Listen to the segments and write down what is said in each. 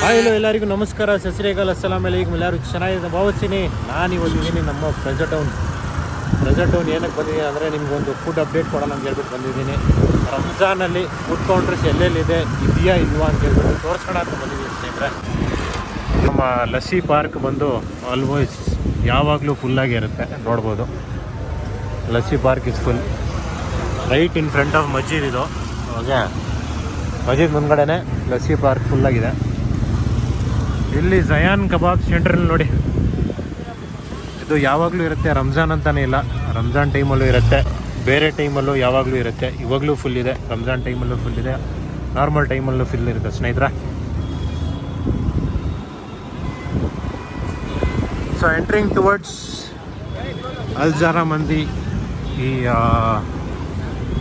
Hi hello ಎಲ್ಲರಿಗೂ ನಮಸ್ಕಾರ, ಸಸ್ರೇಕಾಲ್, ಅಸ್ಸಲಾಮ್ ಅಲೈಕುಮ್. ಎಲ್ಲರಿಗೂ ಚೆನ್ನಾಗಿದೆ ಭಾವಿಸ್ತೀನಿ. ನಾನು ಇವತ್ತಿದ್ದೀನಿ ನಮ್ಮ ಫ್ರೆಜರ್ ಟೌನ್ ಏನಕ್ಕೆ ಬಂದಿದ್ದೀನಿ ಅಂದರೆ ನಿಮಗೊಂದು ಫುಡ್ ಅಪ್ಡೇಟ್ ಕೊಡೋಣ ಅಂತ ಹೇಳ್ಬಿಟ್ಟು ಬಂದಿದ್ದೀನಿ. ರಂಜಾನಲ್ಲಿ ಫುಡ್ ಕೌಂಟ್ರಸ್ ಎಲ್ಲೆಲ್ಲಿದೆ, ಇದೆಯಾ ಇಲ್ವಾ ಅಂತ ಹೇಳ್ಬಿಟ್ಟು ತೋರಿಸೋಣ ಅಂತ ಬಂದಿದ್ದೀನಿ ಸ್ನೇಹಿತರೆ. ನಮ್ಮ ಲಸ್ಸಿ ಪಾರ್ಕ್ ಬಂದು ಆಲ್ಮೋಸ್ಟ್ ಯಾವಾಗಲೂ ಫುಲ್ಲಾಗಿರುತ್ತೆ, ನೋಡ್ಬೋದು. Lassi park is full. Right in front of ಮಸ್ಜಿದ್ ಇದು. ಓಕೆ, ಮಸ್ಜಿದ್ ಮುಂದ್ಗಡೆನೆ ಲಸ್ಸಿ ಪಾರ್ಕ್ ಫುಲ್ಲಾಗಿದೆ. ಇಲ್ಲಿ ಜಯಾನ್ ಕಬಾಬ್ ಸೆಂಟ್ರಲ್ಲಿ ನೋಡಿ, ಇದು ಯಾವಾಗಲೂ ಇರುತ್ತೆ. ರಂಜಾನ್ ಅಂತಲೇ ಇಲ್ಲ, ರಂಜಾನ್ ಟೈಮಲ್ಲೂ ಇರುತ್ತೆ, ಬೇರೆ ಟೈಮಲ್ಲೂ ಯಾವಾಗಲೂ ಇರುತ್ತೆ. ಇವಾಗಲೂ ಫುಲ್ ಇದೆ, ರಂಜಾನ್ ಟೈಮಲ್ಲೂ ಫುಲ್ ಇದೆ, ನಾರ್ಮಲ್ ಟೈಮಲ್ಲೂ ಫುಲ್ ಇರುತ್ತೆ ಸ್ನೇಹಿತರೆ. ಸೊ ಎಂಟ್ರಿಂಗ್ ಟುವರ್ಡ್ಸ್ ಅಲ್ಜಾರಾ ಮಂದಿ, ಈ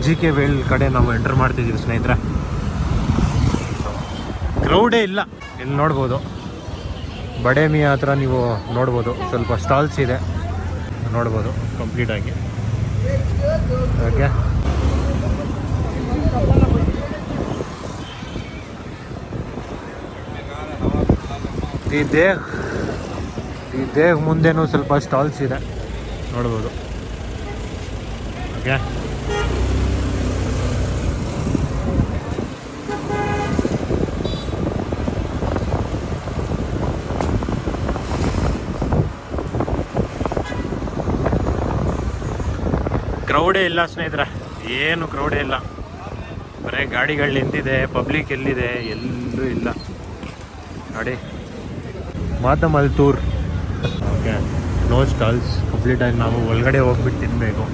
GK ವೇಲ್ ಕಡೆ ನಾವು ಎಂಟರ್ ಮಾಡ್ತಿದ್ದೀವಿ ಸ್ನೇಹಿತರೆ. ಕ್ರೌಡೇ ಇಲ್ಲ, ಇಲ್ಲಿ ನೋಡ್ಬೋದು. ಬಡೇಮಿ ಹತ್ರ ನೀವು ನೋಡ್ಬೋದು, ಸ್ವಲ್ಪ ಸ್ಟಾಲ್ಸ್ ಇದೆ, ನೋಡ್ಬೋದು ಕಂಪ್ಲೀಟಾಗಿ. ಓಕೆ, ಈ ದೇವ್ ಮುಂದೆನೂ ಸ್ವಲ್ಪ ಸ್ಟಾಲ್ಸ್ ಇದೆ, ನೋಡ್ಬೋದು. ಓಕೆ, ಕ್ರೌಡೇ ಇಲ್ಲ ಸ್ನೇಹಿತರೆ, ಏನು ಕ್ರೌಡೇ ಇಲ್ಲ. ಬರೀ ಗಾಡಿಗಳು ನಿಂತಿದೆ, ಪಬ್ಲಿಕ್ ಎಲ್ಲಿದೆ, ಎಲ್ಲೂ ಇಲ್ಲ ನೋಡಿ. ಮಾತಮಲ್ತೂರ್. ಓಕೆ, ನೋ ಸ್ಟಾಲ್ಸ್, ಕಂಪ್ಲೀಟಾಗಿ ನಾವು ಒಳಗಡೆ ಹೋಗ್ಬಿಟ್ಟು ತಿನ್ನಬೇಕು.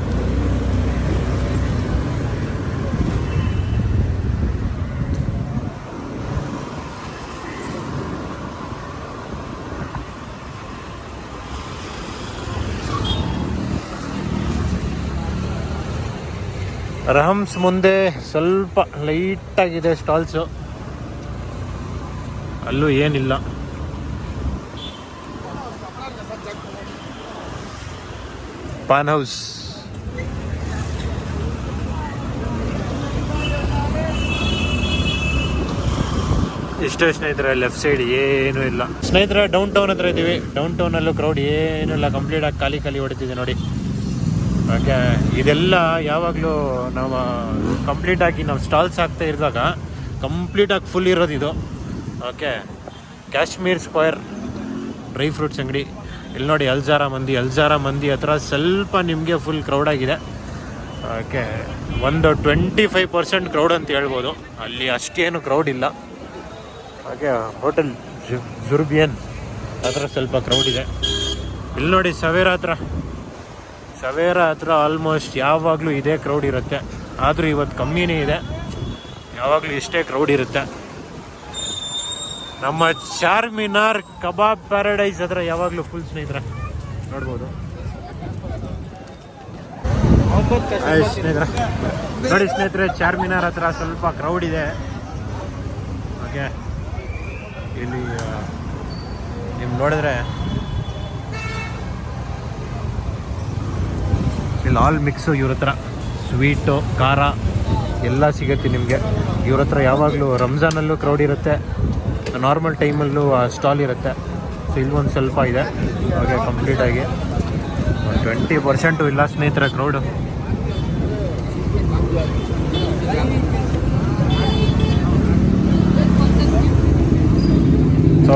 ರಹಮ್ಸ್ ಮುಂದೆ ಸ್ವಲ್ಪ ಲೈಟಾಗಿದೆ ಸ್ಟಾಲ್ಸು, ಅಲ್ಲೂ ಏನಿಲ್ಲ. ಪಾನ್ ಹೌಸ್, ಇಷ್ಟೇ ಸ್ನೇಹಿತರೆ. ಲೆಫ್ಟ್ ಸೈಡ್ ಏನೂ ಇಲ್ಲ ಸ್ನೇಹಿತರೆ. ಡೌನ್ ಟೌನ್ ಹತ್ರ ಇದ್ದೀವಿ. ಡೌನ್ ಟೌನಲ್ಲೂ ಕ್ರೌಡ್ ಏನೂ ಇಲ್ಲ, ಕಂಪ್ಲೀಟಾಗಿ ಖಾಲಿ ಹೊಡಿತಿದೆ ನೋಡಿ. ಓಕೆ, ಇದೆಲ್ಲ ಯಾವಾಗಲೂ ನಾವು ಕಂಪ್ಲೀಟಾಗಿ ನಾವು ಸ್ಟಾಲ್ಸ್ ಹಾಕ್ತಾ ಇರಿದಾಗ ಕಂಪ್ಲೀಟಾಗಿ ಫುಲ್ ಇರೋದು ಇದು. Okay, Kashmir square dry fruits ಅಂಗಡಿ. ಇಲ್ಲಿ ನೋಡಿ, ಅಲ್ಜಾರಾ ಮಂದಿ ಹತ್ರ ಸ್ವಲ್ಪ ನಿಮಗೆ ಫುಲ್ ಕ್ರೌಡಾಗಿದೆ. ಓಕೆ, ಒಂದು 25% ಕ್ರೌಡ್ ಅಂತ ಹೇಳ್ಬೋದು. ಅಲ್ಲಿ ಅಷ್ಟೇನು ಕ್ರೌಡ್ ಇಲ್ಲ. ಓಕೆ, ಹೋಟೆಲ್ ಜುರ್ಬಿಯನ್ ಹತ್ರ ಸ್ವಲ್ಪ ಕ್ರೌಡ್ ಇದೆ. ಇಲ್ಲಿ ನೋಡಿ, ಸವೇರಾ ಹತ್ರ ಆಲ್ಮೋಸ್ಟ್ ಯಾವಾಗಲೂ ಇದೇ ಕ್ರೌಡ್ ಇರುತ್ತೆ, ಆದರೂ ಇವತ್ತು ಕಮ್ಮಿನೇ ಇದೆ. ಯಾವಾಗಲೂ ಇಷ್ಟೇ ಕ್ರೌಡ್ ಇರುತ್ತೆ. ನಮ್ಮ ಚಾರ್ಮಿನಾರ್ ಕಬಾಬ್ ಪ್ಯಾರಡೈಸ್ ಹತ್ರ ಯಾವಾಗಲೂ ಫುಲ್ ಸ್ನೇಹಿತರೆ, ನೋಡ್ಬೋದು. ನೋಡಿ ಸ್ನೇಹಿತರೆ, ಚಾರ್ಮಿನಾರ್ ಹತ್ರ ಸ್ವಲ್ಪ ಕ್ರೌಡ್ ಇದೆ. ಓಕೆ, ಇಲ್ಲಿ ನೀವು ನೋಡಿದ್ರೆ ಇಲ್ಲಿ ಆಲ್ ಮಿಕ್ಸು. ಇವ್ರ ಹತ್ರ ಸ್ವೀಟು, ಖಾರ ಎಲ್ಲ ಸಿಗುತ್ತೆ ನಿಮಗೆ. ಇವ್ರ ಹತ್ರ ಯಾವಾಗಲೂ ರಂಜಾನಲ್ಲೂ ಕ್ರೌಡ್ ಇರುತ್ತೆ, ನಾರ್ಮಲ್ ಟೈಮಲ್ಲೂ ಸ್ಟಾಲ್ ಇರುತ್ತೆ. ಸೊ ಇಲ್ಲೊಂದು ಸ್ವಲ್ಪ ಇದೆ. ಹಾಗೆ ಕಂಪ್ಲೀಟಾಗಿ 20% ಇಲ್ಲ ಸ್ನೇಹಿತರೆ ಕ್ರೌಡು. ಸೊ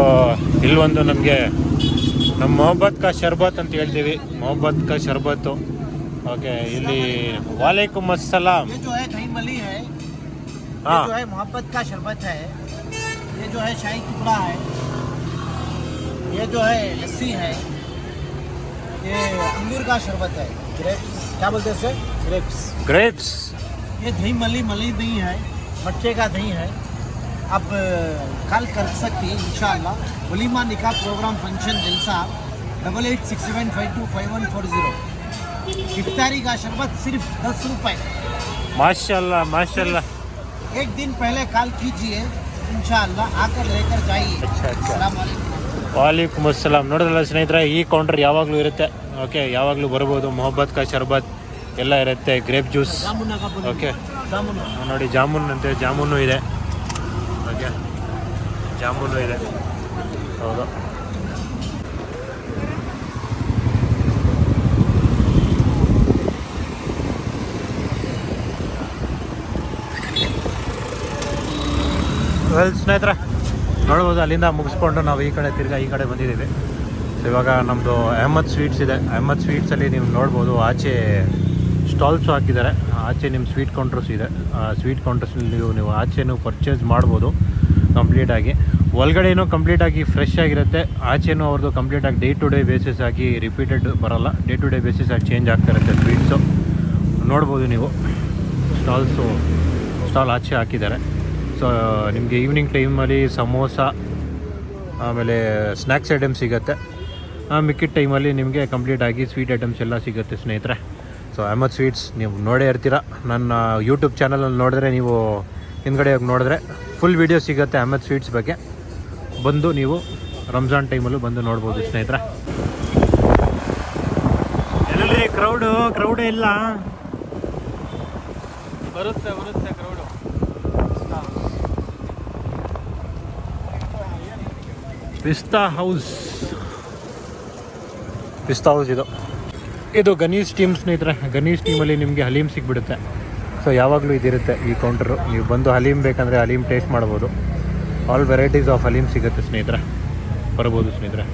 ಇಲ್ಲೊಂದು ನಮಗೆ ನಮ್ಮ ಮೊಹಬ್ಬತ್ ಕಾ ಶರ್ಬತ್ ಅಂತ ಹೇಳ್ತೀವಿ, ಮೊಹಬ್ಬತ್ ಕಾ ಶರ್ಬತ್ತು. ओके, इली वालेकुम अस्सलाम. ये जो है दही मली है, हाँ, ये जो है मोहब्बत का शरबत है, ये जो है शाही टुकड़ा है, ये जो है लस्सी है, ये अंगूर का शरबत है, ग्रेप्स क्या बोलते हैं इसे, ग्रेप्स. ये दही मली दही है, मट्टे का दही है. आप कल कर सकती है इंशाअल्लाह. वलीमा निकाह प्रोग्राम फंक्शन जलसा 8867525140. इफ्तारी का शरबत सिर्फ 10 रुपए. माशाल्लाह. एक दिन पहले कॉल कीजिए, इंशाअल्लाह आकर लेकर जाइए. अच्छा. अस्सलाम वालेकुम. ವಾಲೇಕುಮ್ ಅಸ್ಸಲಾಮ್. ನೋಡಿದ್ರಲ್ಲ ಸ್ನೇಹಿತರೆ, ಈ ಕೌಂಟರ್ ಯಾವಾಗಲೂ ಇರುತ್ತೆ. ಓಕೆ, ಯಾವಾಗಲೂ ಬರ್ಬೋದು. ಮೊಹಬ್ಬತ್ ಕಾ ಶರ್ಬತ್ ಎಲ್ಲ ಇರುತ್ತೆ, ಗ್ರೇಪ್ ಜ್ಯೂಸ್. ಓಕೆ, ನೋಡಿ ಜಾಮೂನ್ ಅಂತೆ, ಜಾಮೂನು ಇದೆ. ಓಕೆ, ಜಾಮೂನು ಇದೆ. ಹೌದು, ಸ್ನೇಹಿತರೆ ನೋಡ್ಬೋದು. ಅಲ್ಲಿಂದ ಮುಗಿಸ್ಕೊಂಡು ನಾವು ಈ ಕಡೆ ತಿರ್ಗಾ ಈ ಕಡೆ ಬಂದಿದ್ದೀವಿ. ಸೊ ಇವಾಗ ನಮ್ಮದು ಅಹಮದ್ ಸ್ವೀಟ್ಸ್ ಇದೆ. ಅಹಮದ್ ಸ್ವೀಟ್ಸಲ್ಲಿ ನೀವು ನೋಡ್ಬೋದು ಆಚೆ ಸ್ಟಾಲ್ಸು ಹಾಕಿದ್ದಾರೆ. ಆಚೆ ನಿಮ್ಮ ಸ್ವೀಟ್ ಕೌಂಟರ್ಸ್ ಇದೆ. ಸ್ವೀಟ್ ಕೌಂಟರ್ಸ್ನಲ್ಲಿ ನೀವು ಆಚೆನೂ ಪರ್ಚೇಸ್ ಮಾಡ್ಬೋದು ಕಂಪ್ಲೀಟಾಗಿ. ಒಳಗಡೆನೂ ಕಂಪ್ಲೀಟಾಗಿ ಫ್ರೆಶ್ ಆಗಿರುತ್ತೆ. ಆಚೆನೂ ಅವ್ರದ್ದು ಕಂಪ್ಲೀಟಾಗಿ ಡೇ ಟು ಡೇ ಬೇಸಿಸ್ ಆಗಿ ರಿಪೀಟೆಡ್ ಬರೋಲ್ಲ, ಡೇ ಟು ಡೇ ಬೇಸಿಸ್ ಆಗಿ ಚೇಂಜ್ ಆಗ್ತಾ ಇರುತ್ತೆ ಸ್ವೀಟ್ಸು. ನೋಡ್ಬೋದು ನೀವು ಸ್ಟಾಲ್ ಆಚೆ ಹಾಕಿದ್ದಾರೆ. ಸೊ ನಿಮಗೆ ಈವ್ನಿಂಗ್ ಟೈಮಲ್ಲಿ ಸಮೋಸ ಆಮೇಲೆ ಸ್ನ್ಯಾಕ್ಸ್ ಐಟಮ್ಸ್ ಸಿಗುತ್ತೆ. ಮಿಕ್ಕಿದ ಟೈಮಲ್ಲಿ ನಿಮಗೆ ಕಂಪ್ಲೀಟಾಗಿ ಸ್ವೀಟ್ ಐಟಮ್ಸ್ ಎಲ್ಲ ಸಿಗುತ್ತೆ ಸ್ನೇಹಿತರೆ. ಸೊ ಅಹಮದ್ ಸ್ವೀಟ್ಸ್ ನೀವು ನೋಡೇ ಇರ್ತೀರ. ನನ್ನ ಯೂಟ್ಯೂಬ್ ಚಾನಲಲ್ಲಿ ನೋಡಿದ್ರೆ, ನೀವು ಹಿಂದ್ಗಡೆ ಹೋಗಿ ನೋಡಿದ್ರೆ ಫುಲ್ ವೀಡಿಯೋ ಸಿಗುತ್ತೆ ಅಹಮದ್ ಸ್ವೀಟ್ಸ್ ಬಗ್ಗೆ. ಬಂದು ನೀವು ರಂಜಾನ್ ಟೈಮಲ್ಲೂ ಬಂದು ನೋಡ್ಬೋದು ಸ್ನೇಹಿತರೆ. ಎಲ್ಲೆಲ್ಲಿ ಕ್ರೌಡೇ ಇಲ್ಲ. ಬರುತ್ತೆ ಕ್ರೌಡು. ಪಿಸ್ತಾ ಹೌಸ್ ಇದು ಗಣೇಶ್ ಟೀಮ್ ಸ್ನೇಹಿತರೆ. ಗಣೇಶ್ ಟೀಮಲ್ಲಿ ನಿಮಗೆ ಹಲೀಮ್ ಸಿಗ್ಬಿಡುತ್ತೆ. ಸೊ ಯಾವಾಗಲೂ ಇದಿರುತ್ತೆ ಈ ಕೌಂಟರು. ನೀವು ಬಂದು ಹಲೀಮ್ ಬೇಕಂದರೆ ಹಲೀಮ್ ಟೇಸ್ಟ್ ಮಾಡ್ಬೋದು. ಆಲ್ ವೆರೈಟೀಸ್ ಆಫ್ ಹಲೀಮ್ ಸಿಗುತ್ತೆ ಸ್ನೇಹಿತರೆ. ಬರ್ಬೋದು ಸ್ನೇಹಿತರೆ.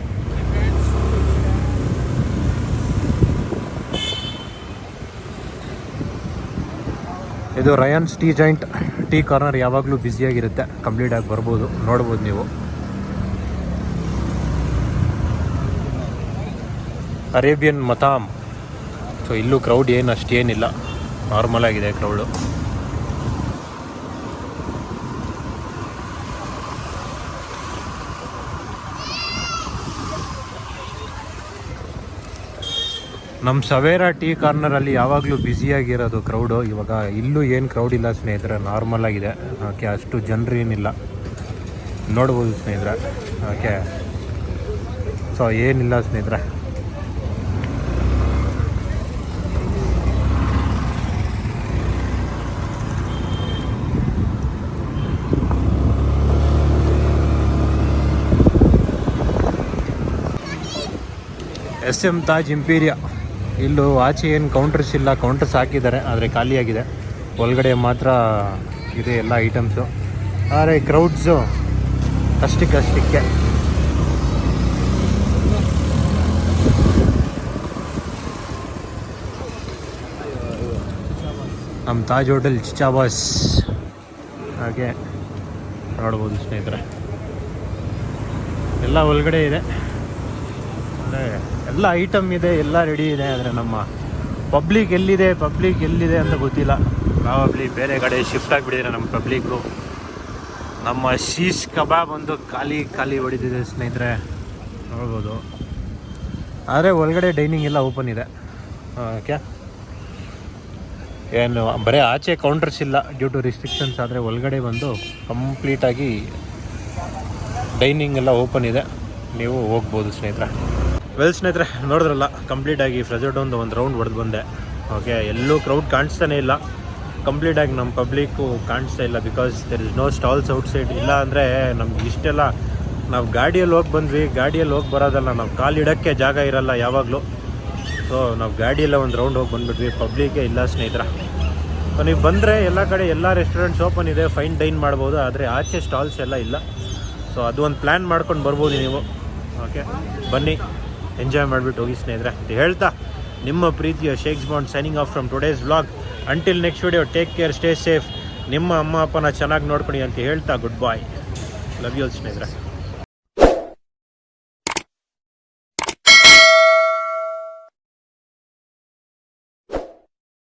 ಇದು ರಯಾನ್ಸ್ ಟೀ ಜಾಯಿಂಟ್ ಟೀ ಕಾರ್ನರ್. ಯಾವಾಗಲೂ ಬ್ಯುಸಿಯಾಗಿರುತ್ತೆ. ಕಂಪ್ಲೀಟಾಗಿ ಬರ್ಬೋದು, ನೋಡ್ಬೋದು ನೀವು. ಅರೇಬಿಯನ್ ಮತಾಮ್. ಸೊ ಇಲ್ಲೂ ಕ್ರೌಡ್ ಅಷ್ಟೇನಿಲ್ಲ, ನಾರ್ಮಲ್ ಆಗಿದೆ ಕ್ರೌಡು. ನಮ್ಮ ಸವೇರಾ ಟೀ ಕಾರ್ನರಲ್ಲಿ ಯಾವಾಗಲೂ ಬ್ಯುಸಿಯಾಗಿರೋದು ಕ್ರೌಡು. ಇವಾಗ ಇಲ್ಲೂ ಏನು ಕ್ರೌಡ್ ಇಲ್ಲ ಸ್ನೇಹಿತರೆ, ನಾರ್ಮಲ್ ಆಗಿದೆ. ಓಕೆ, ಅಷ್ಟು ಜನರು ಏನಿಲ್ಲ, ನೋಡ್ಬೋದು ಸ್ನೇಹಿತರೆ. ಓಕೆ, ಸೊ ಏನಿಲ್ಲ ಸ್ನೇಹಿತರೆ. SM ತಾಜ್ ಇಂಪೀರಿಯಾ. ಇಲ್ಲೂ ಆಚೆ ಏನು ಕೌಂಟರ್ಸ್ ಇಲ್ಲ, ಕೌಂಟರ್ಸ್ ಹಾಕಿದ್ದಾರೆ ಆದರೆ ಖಾಲಿಯಾಗಿದೆ. ಒಳಗಡೆ ಮಾತ್ರ ಇದೆ ಎಲ್ಲ ಐಟಮ್ಸು. ಆದರೆ ಕ್ರೌಡ್ಸು ಅಷ್ಟಕ್ಕೆ. ನಮ್ಮ ತಾಜ್ ಹೋಟೆಲ್ ಚಿಚಾಬಾಸ್ ಹಾಗೆ ನೋಡ್ಬೋದು ಸ್ನೇಹಿತರೆ. ಎಲ್ಲ ಒಳಗಡೆ ಇದೆ, ಎಲ್ಲ ಐಟಮ್ ಇದೆ, ಎಲ್ಲ ರೆಡಿ ಇದೆ. ಆದರೆ ನಮ್ಮ ಪಬ್ಲಿಕ್ ಎಲ್ಲಿದೆ ಅಂತ ಗೊತ್ತಿಲ್ಲ. ನಾವಲ್ಲಿ ಬೇರೆ ಕಡೆ ಶಿಫ್ಟ್ ಆಗಿಬಿಟ್ಟಿದ್ರೆ ನಮ್ಮ ಪಬ್ಲಿಕ್ಕು. ನಮ್ಮ ಶೀಶ್ ಕಬಾಬ್ ಒಂದು ಖಾಲಿ ಹೊಡಿತಿದೆ ಸ್ನೇಹಿತರೆ, ನೋಡ್ಬೋದು. ಆದರೆ ಒಳಗಡೆ ಡೈನಿಂಗ್ ಎಲ್ಲ ಓಪನ್ ಇದೆ. ಓಕೆ, ಏನು ಬರೀ ಆಚೆ ಕೌಂಟರ್ಸ್ ಇಲ್ಲ ಡ್ಯೂ ಟು ರಿಸ್ಟ್ರಿಕ್ಷನ್ಸ್. ಆದರೆ ಒಳಗಡೆ ಬಂದು ಕಂಪ್ಲೀಟಾಗಿ ಡೈನಿಂಗ್ ಎಲ್ಲ ಓಪನ್ ಇದೆ, ನೀವು ಹೋಗ್ಬೋದು ಸ್ನೇಹಿತರೆ. ಸ್ನೇಹಿತರೆ ನೋಡಿದ್ರಲ್ಲ, ಕಂಪ್ಲೀಟಾಗಿ ಫ್ರೆಜರ್ಡೌನ್ದು ಒಂದು ರೌಂಡ್ ಹೊಡೆದು ಬಂದೆ. ಓಕೆ, ಎಲ್ಲೂ ಕ್ರೌಡ್ ಕಾಣಿಸ್ತಾನೆ ಇಲ್ಲ. ಕಂಪ್ಲೀಟಾಗಿ ನಮ್ಮ ಪಬ್ಲಿಕ್ಕು ಕಾಣಿಸ್ತಾ ಇಲ್ಲ. Because there is no stalls outside. ಇಲ್ಲ ಅಂದರೆ ನಮ್ಗೆ ಇಷ್ಟೆಲ್ಲ ನಾವು ಗಾಡಿಯಲ್ಲಿ ಹೋಗಿ ಬರೋದಲ್ಲ, ನಾವು ಕಾಲಿಡೋಕ್ಕೆ ಜಾಗ ಇರಲ್ಲ ಯಾವಾಗಲೂ. ಸೊ ನಾವು ಗಾಡಿಯೆಲ್ಲ ಒಂದು ರೌಂಡ್ ಹೋಗಿ ಬಂದುಬಿಟ್ವಿ. ಪಬ್ಲಿಕ್ಕೇ ಇಲ್ಲ ಸ್ನೇಹಿತರೆ. ಸೊ ನೀವು ಬಂದರೆ ಎಲ್ಲ ಕಡೆ ಎಲ್ಲ ರೆಸ್ಟೋರೆಂಟ್ಸ್ ಓಪನ್ ಇದೆ, ಫೈನ್ ಡೈನ್ ಮಾಡ್ಬೋದು. ಆದರೆ ಆಚೆ ಸ್ಟಾಲ್ಸ್ ಎಲ್ಲ ಇಲ್ಲ. ಸೊ ಅದು ಒಂದು ಪ್ಲ್ಯಾನ್ ಮಾಡ್ಕೊಂಡು ಬರ್ಬೋದು ನೀವು. ಓಕೆ, ಬನ್ನಿ, ಎಂಜಾಯ್ ಮಾಡಿಬಿಟ್ಟು ಹೋಗಿ ಸ್ನೇಹಿತರೆ ಅಂತ ಹೇಳ್ತಾ, ನಿಮ್ಮ ಪ್ರೀತಿಯ shakes bond signing off from today's vlog. Until next video, take care, stay safe. ನಿಮ್ಮ ಅಮ್ಮ ಅಪ್ಪನ ಚೆನ್ನಾಗಿ ನೋಡ್ಕೊಳ್ಳಿ ಅಂತ ಹೇಳ್ತಾ ಗುಡ್ ಬಾಯ್. ಲವ್ ಯು ಸ್ನೇಹಿತರೆ.